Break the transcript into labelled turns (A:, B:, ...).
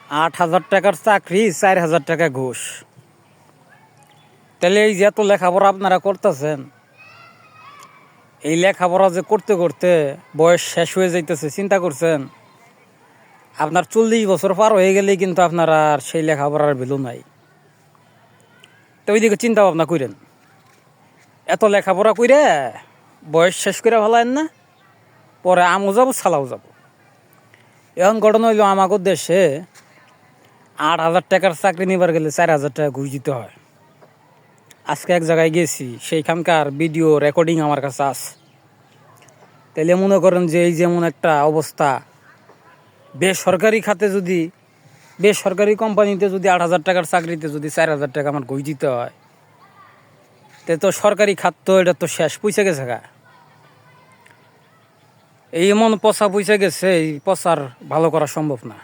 A: 8,000 টাকার চাকরি, 4,000 টাকা ঘুষ। তাহলে এই যে এত লেখাপড়া আপনারা করতেছেন, এই লেখাপড়া যে করতে করতে বয়স শেষ হয়ে যাইতেছে, চিন্তা করছেন? আপনার 40 বছর পার হয়ে গেলেই কিন্তু আপনার আর সেই লেখাপড়ার ভ্যালু নাই। তো ওইদিকে চিন্তা ভাবনা করেন। এত লেখাপড়া করে বয়স শেষ করে ফেলায়েন না, পরে আমও যাবো ছালাও যাব। এখন ঘটনা হইল, আমাদের দেশে 8,000 টাকার চাকরি নিবার গেলে 4,000 টাকা ঘুষ দিতে হয়। আজকে এক জায়গায় গেছি, সেইখানকার ভিডিও রেকর্ডিং আমার কাছে আছে। তাইলে মনে করেন যে এই যেমন একটা অবস্থা, বেসরকারি খাতে যদি, বেসরকারি কোম্পানিতে যদি 8,000 টাকার চাকরিতে যদি 4,000 টাকা আমার ঘুষ দিতে হয়, তো সরকারি খাত তো এটা তো শেষ, পয়সা গেছে গা। এই এমন পচা পয়সা গেছে, এই পচার ভালো করা সম্ভব না।